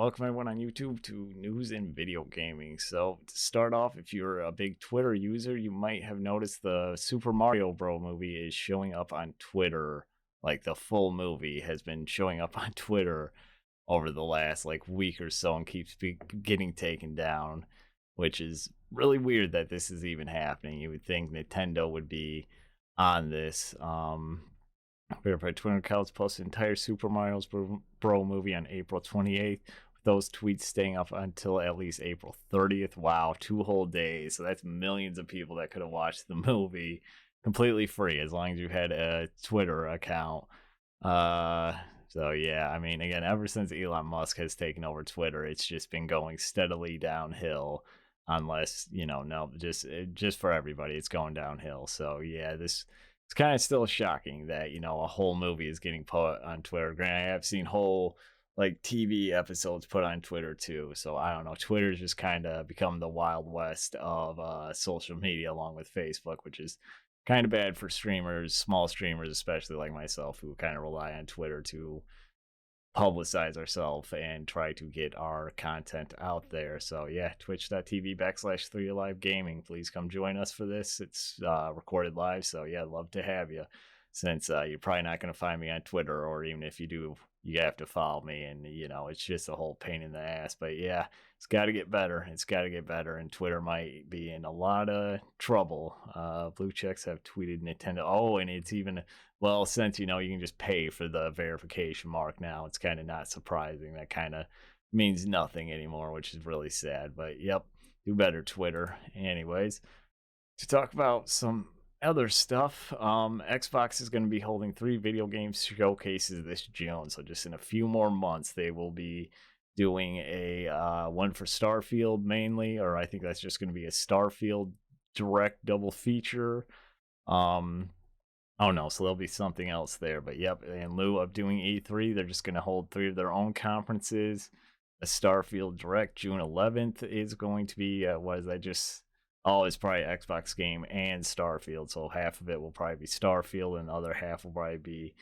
welcome everyone on YouTube to news and video gaming. So to start off, if you're a big Twitter user, you might have noticed the Super Mario Bros. Movie is showing up on Twitter. Like the full movie has been showing up on Twitter over the last like week or so and keeps getting taken down, which is really weird that this is even happening. You would think Nintendo would be on this. Verified Twitter accounts posted entire Super Mario Bros. Movie on April 28th, with those tweets staying up until at least April 30th. Wow, 2 whole days. So that's millions of people that could have watched the movie completely free as long as you had a Twitter account. So yeah, I mean, again, ever since Elon Musk has taken over Twitter, it's just been going steadily downhill. Unless no, just for everybody, it's going downhill. So yeah, it's kind of still shocking that a whole movie is getting put on Twitter. Granted, I have seen whole like TV episodes put on Twitter too. So I don't know. Twitter's just kind of become the wild west of social media, along with Facebook, which is kind of bad for streamers, small streamers, especially like myself, who kind of rely on Twitter to publicize ourselves and try to get our content out there. So yeah, twitch.tv/3alive gaming. Please come join us for this. It's recorded live, so yeah, I'd love to have you, since you're probably not going to find me on Twitter, or even if you do, you have to follow me, and it's just a whole pain in the ass. But yeah, it's got to get better. It's got to get better, and Twitter might be in a lot of trouble. Blue Checks have tweeted Nintendo. Oh, and it's even, well, since you can just pay for the verification mark now, it's kind of not surprising. That kind of means nothing anymore, which is really sad. But yep, do better, Twitter. Anyways, to talk about some other stuff, Xbox is going to be holding 3 video game showcases this June. So just in a few more months, they will be doing a one for Starfield mainly, or I think that's just going to be a Starfield direct double feature. Oh no, so there'll be something else there. But yep, in lieu of doing E3, they're just going to hold 3 of their own conferences. A Starfield Direct June 11th is going to be, what is that? It's probably Xbox game and Starfield. So half of it will probably be Starfield, and the other half will probably be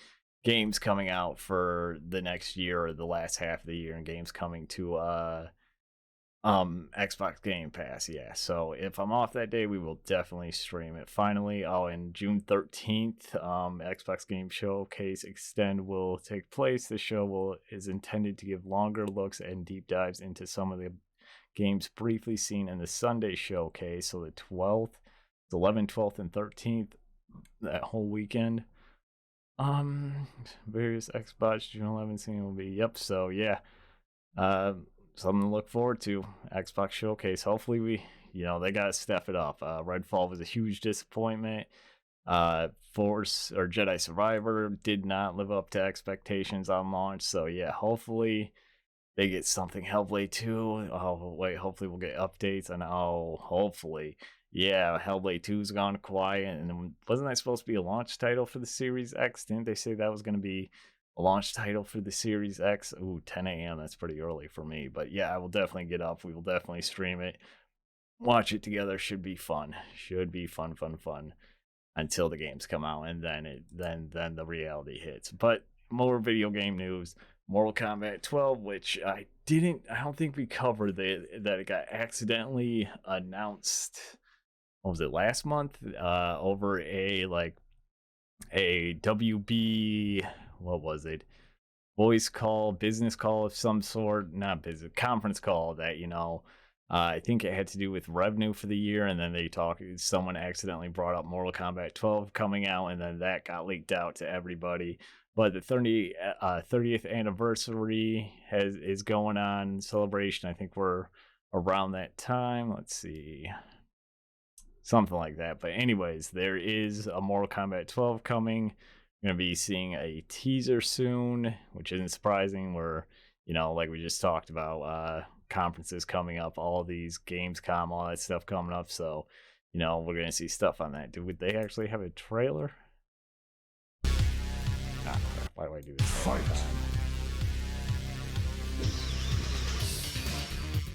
games coming out for the next year or the last half of the year, and games coming to Xbox Game Pass. Yeah, so if I'm off that day, we will definitely stream it. Finally, and June 13th, Xbox Game Showcase Extend will take place. The show is intended to give longer looks and deep dives into some of the games briefly seen in the Sunday showcase. So the 12th, 11th, 12th, and 13th, that whole weekend. Various Xbox June 11th scene will be, yep. So yeah, something to look forward to. Xbox Showcase. Hopefully they gotta step it up. Redfall was a huge disappointment. Force or Jedi Survivor did not live up to expectations on launch. So yeah, hopefully they get something. Hellblade 2. Oh wait, hopefully we'll get updates. And hopefully, yeah, Hellblade 2's gone quiet. And wasn't that supposed to be a launch title for the Series X? Didn't they say that was going to be a launch title for the Series X? Ooh, 10 a.m. That's pretty early for me. But yeah, I will definitely get up. We will definitely stream it. Watch it together. Should be fun. Should be fun until the games come out, and then the reality hits. But more video game news. Mortal Kombat 12, which I don't think we covered, that it got accidentally announced. What was it, last month? Over a WB, what was it? Voice call, business call of some sort, not business, conference call that, I think it had to do with revenue for the year. And then someone accidentally brought up Mortal Kombat 12 coming out, and then that got leaked out to everybody. But the 30th anniversary is going on, celebration. I think we're around that time. Let's see. Something like that. But anyways, there is a Mortal Kombat 12 coming. We're going to be seeing a teaser soon, which isn't surprising. We're, like we just talked about, conferences coming up, all these Gamescom, all that stuff coming up. So, we're going to see stuff on that. Would they actually have a trailer? Why do I do this all the time?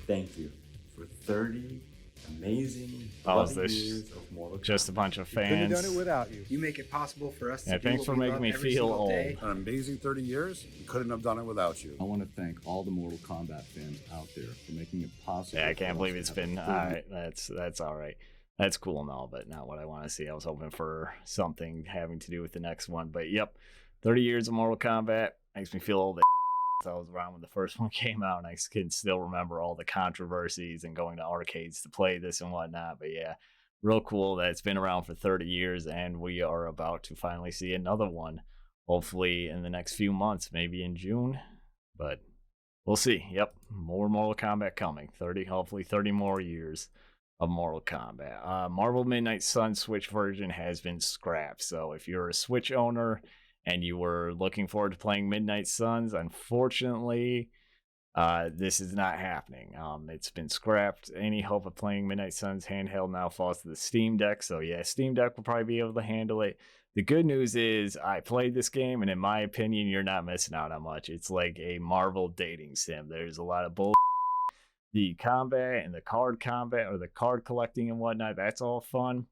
Thank you for 30 amazing Oh, is 30 this years of Mortal just a Kombat. bunch of We couldn't have fans? done it without you. You make it possible for us to Yeah, do thanks what for we making love me every feel single day. An amazing 30 years. We couldn't have done it without you. I want to thank all the Mortal Kombat fans out there for making it possible. Yeah, I can't for believe us it's to have been a all 30 right. That's all right. That's cool and all, but not what I want to see. I was hoping for something having to do with the next one. But yep, 30 years of Mortal Kombat makes me feel old. I was around when the first one came out, and I can still remember all the controversies and going to arcades to play this and whatnot. But yeah, real cool that it's been around for 30 years, and we are about to finally see another one. Hopefully in the next few months, maybe in June, but we'll see. Yep, more Mortal Kombat coming. Hopefully 30 more years of Mortal Kombat. Marvel Midnight Sun Switch version has been scrapped. So if you're a Switch owner and you were looking forward to playing Midnight Suns, unfortunately, this is not happening. It's been scrapped. Any hope of playing Midnight Suns handheld now falls to the Steam Deck. So yeah, Steam Deck will probably be able to handle it. The good news is I played this game, and in my opinion, you're not missing out on much. It's like a Marvel dating sim. There's a lot of bull. The combat and the card combat, or the card collecting and whatnot, that's all fun.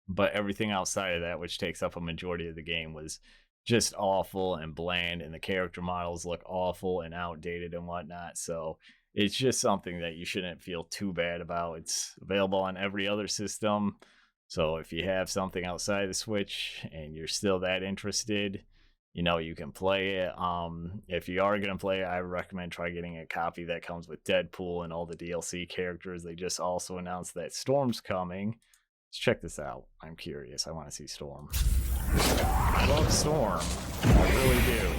But everything outside of that, which takes up a majority of the game, was just awful and bland, and the character models look awful and outdated and whatnot. So it's just something that you shouldn't feel too bad about. It's available on every other system. So if you have something outside the Switch and you're still that interested, you can play it. If you are going to play it, I recommend try getting a copy that comes with Deadpool and all the DLC characters. They just also announced that Storm's coming. Let's check this out. I'm curious. I want to see Storm. I love Storm. I really do.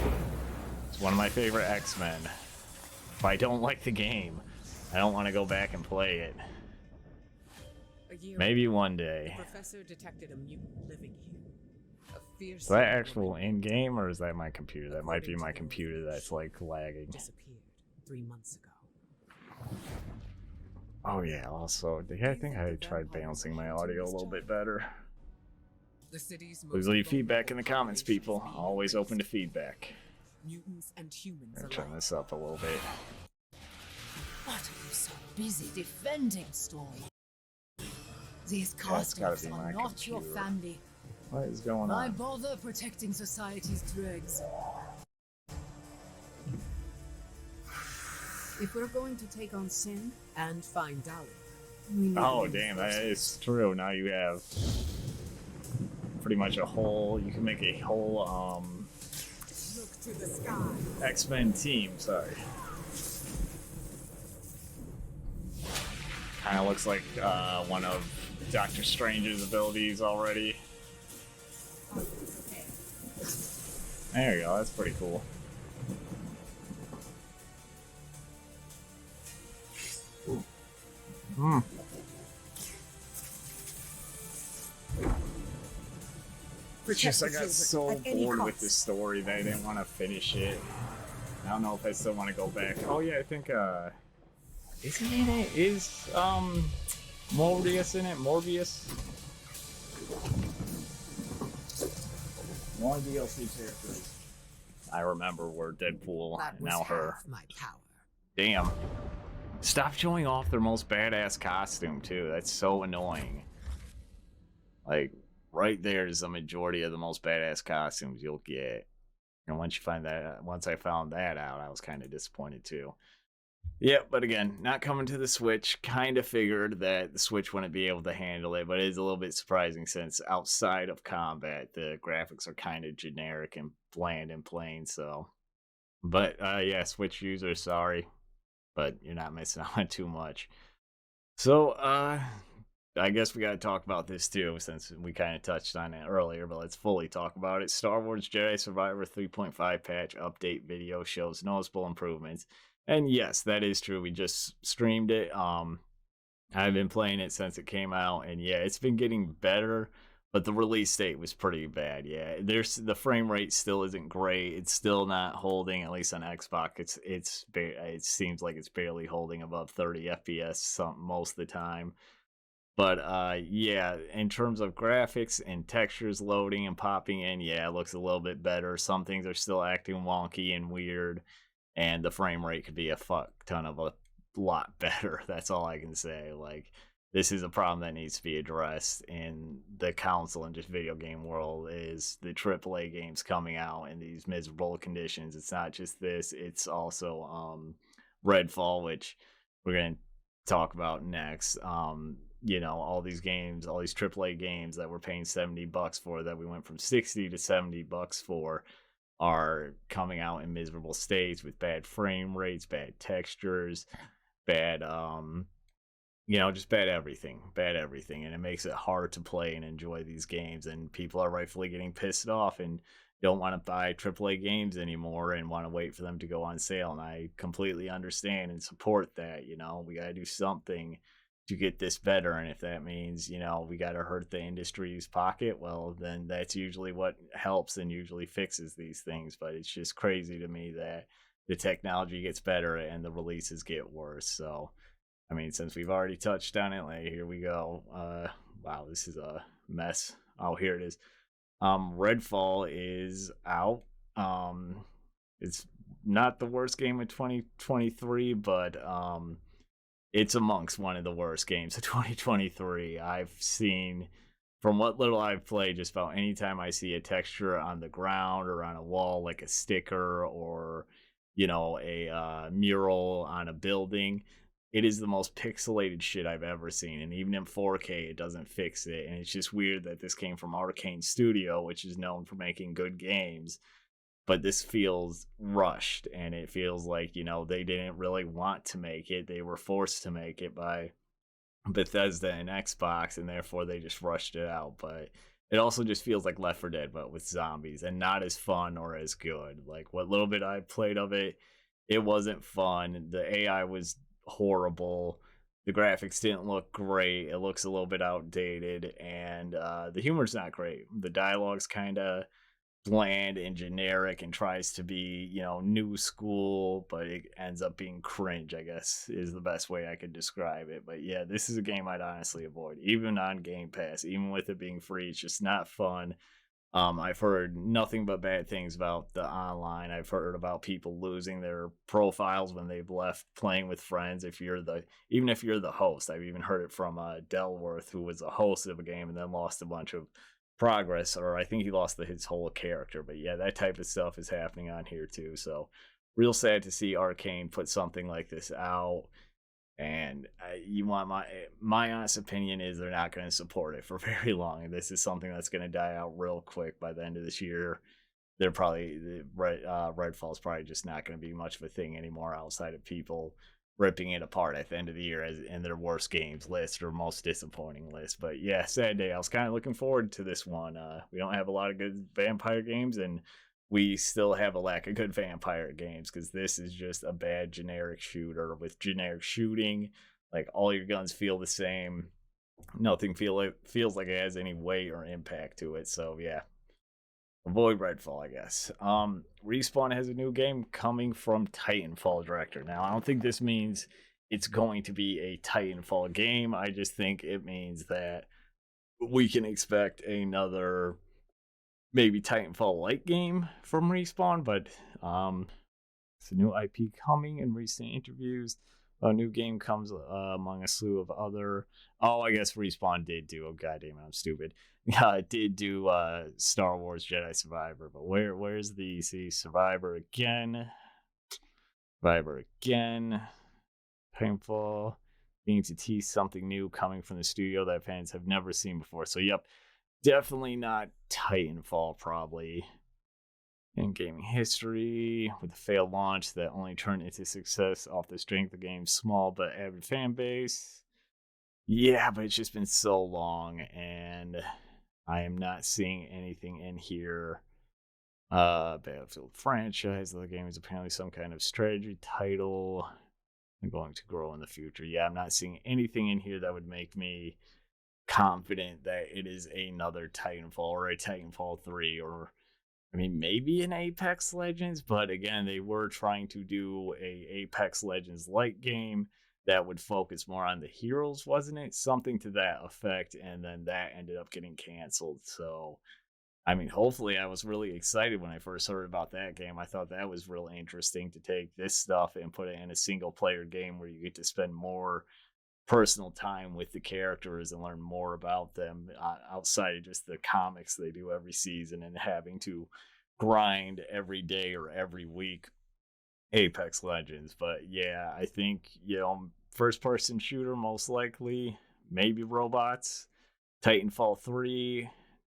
It's one of my favorite X-Men. If I don't like the game, I don't want to go back and play it. Maybe one day. The professor detected a mutant living here. A fierce Is that actual in-game, or is that my computer? That might be my computer that's like lagging. Disappeared 3 months ago. Oh yeah, also, I think I tried balancing my audio a little bit better. The city's Please leave feedback in the comments, people. Always open to feedback. Mutants and humans I'm gonna turn alike. this up a little bit. What are you so busy defending, Storm? These That's gotta castles be are my not your computer. family. What is going Why on? bother protecting society's dregs? If we're going to take on sin and find Dalek, We need Oh to damn, reinforce that this. is true. Now you have pretty much a whole. You can make a whole look to the sky. X-Men team. Sorry. Kind of looks like one of Doctor Strange's abilities already. There you go. That's pretty cool. Hmm. It's just I got so bored with this story that I didn't want to finish it. I don't know if I still want to go back. Oh yeah, I think isn't in it? Is Morbius in it? Morbius? One DLC characters I remember were Deadpool That and was now her. half my power. Damn. Stop showing off their most badass costume too. That's so annoying. Like right there is the majority of the most badass costumes you'll get. And once I found that out, I was kind of disappointed too. Yeah, but again, not coming to the Switch. Kind of figured that the Switch wouldn't be able to handle it, but it is a little bit surprising since outside of combat, the graphics are kind of generic and bland and plain. So, but yeah, Switch users, sorry, but you're not missing out on too much. So, I guess we got to talk about this too, since we kind of touched on it earlier, but let's fully talk about it. Star Wars Jedi Survivor 3.5 patch update video shows noticeable improvements. And yes, that is true. We just streamed it. I've been playing it since it came out, and yeah, it's been getting better, but the release date was pretty bad. Yeah, the frame rate still isn't great. It's still not holding, at least on Xbox. It seems like it's barely holding above 30 FPS most of the time. But yeah, in terms of graphics and textures loading and popping in, yeah, it looks a little bit better. Some things are still acting wonky and weird, and the frame rate could be a fuck ton of a lot better. That's all I can say. Like, this is a problem that needs to be addressed in the console and just video game world is the AAA games coming out in these miserable conditions. It's not just this, it's also Redfall, which we're going to talk about next. All these games, all these AAA games that we're paying $70 for, that we went from 60 to $70 for, are coming out in miserable states with bad frame rates, bad textures, bad just bad everything, and it makes it hard to play and enjoy these games, and people are rightfully getting pissed off and don't want to buy AAA games anymore and want to wait for them to go on sale, and I completely understand and support that. We got to do something to get this better, and if that means we got to hurt the industry's pocket, well, then that's usually what helps and usually fixes these things. But it's just crazy to me that the technology gets better and the releases get worse. So I mean, since we've already touched on it, like, here we go. Wow, this is a mess. Oh, here it is. Redfall is out. It's not the worst game of 2023, but it's amongst one of the worst games of 2023. I've seen, from what little I've played, just about any time I see a texture on the ground or on a wall, like a sticker or, a mural on a building, it is the most pixelated shit I've ever seen. And even in 4K, it doesn't fix it. And it's just weird that this came from Arcane Studio, which is known for making good games. But this feels rushed, and it feels like, they didn't really want to make it. They were forced to make it by Bethesda and Xbox, and therefore they just rushed it out. But it also just feels like Left 4 Dead, but with zombies, and not as fun or as good. Like, what little bit I played of it, it wasn't fun. The AI was horrible. The graphics didn't look great. It looks a little bit outdated, and the humor's not great. The dialogue's kind of bland and generic and tries to be, new school, but it ends up being cringe, I guess, is the best way I could describe it. But yeah, this is a game I'd honestly avoid, even on Game Pass, even with it being free. It's just not fun. I've heard nothing but bad things about the online. I've heard about people losing their profiles when they've left playing with friends. Even if you're the host, I've even heard it from Delworth, who was a host of a game and then lost a bunch of progress, or I think he lost his whole character. But yeah, that type of stuff is happening on here too. So real sad to see Arcane put something like this out. And you want my honest opinion is they're not going to support it for very long. This is something that's going to die out real quick by the end of this year. They're probably Redfall's probably just not going to be much of a thing anymore outside of people ripping it apart at the end of the year as in their worst games list or most disappointing list. But yeah, sad day. I was kind of looking forward to this one. We don't have a lot of good vampire games, and we still have a lack of good vampire games because this is just a bad generic shooter with generic shooting. Like, all your guns feel the same. Nothing feels like it has any weight or impact to it. So yeah, avoid Redfall, I guess. Respawn has a new game coming from Titanfall director. Now, I don't think this means it's going to be a Titanfall game. I just think it means that we can expect another maybe Titanfall like game from Respawn, but it's a new IP coming. In recent interviews, a new game comes among a slew of other. Oh, I guess Respawn did do. Oh, goddamn it, I'm stupid. It did do Star Wars Jedi Survivor, but where's the Survivor again? Painful. Being to tease something new coming from the studio that fans have never seen before. So, yep. Definitely not Titanfall, probably. In gaming history, with a failed launch that only turned into success off the strength of the game's small but avid fan base. Yeah, but it's just been so long, and I am not seeing anything in here. Battlefield franchise. The game is apparently some kind of strategy title. I'm going to grow in the future. Yeah, I'm not seeing anything in here that would make me confident that it is another Titanfall or a Titanfall 3, or I mean maybe an Apex Legends, but again, they were trying to do a Apex Legends like game that would focus more on the heroes, wasn't it? Something to that effect, and then that ended up getting canceled. So I mean, hopefully, I was really excited when I first heard about that game. I thought that was really interesting to take this stuff and put it in a single player game where you get to spend more personal time with the characters and learn more about them outside of just the comics they do every season and having to grind every day or every week Apex Legends. But yeah, I think, first person shooter most likely, maybe robots. Titanfall 3,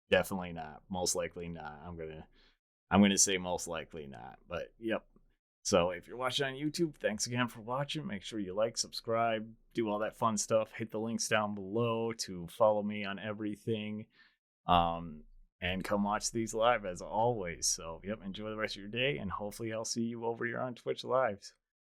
definitely not. Most likely not. I'm gonna say most likely not. But yep. So if you're watching on YouTube, thanks again for watching. Make sure you like, subscribe, do all that fun stuff. Hit the links down below to follow me on everything. And come watch these live as always. So yep, enjoy the rest of your day, and hopefully I'll see you over here on Twitch Lives.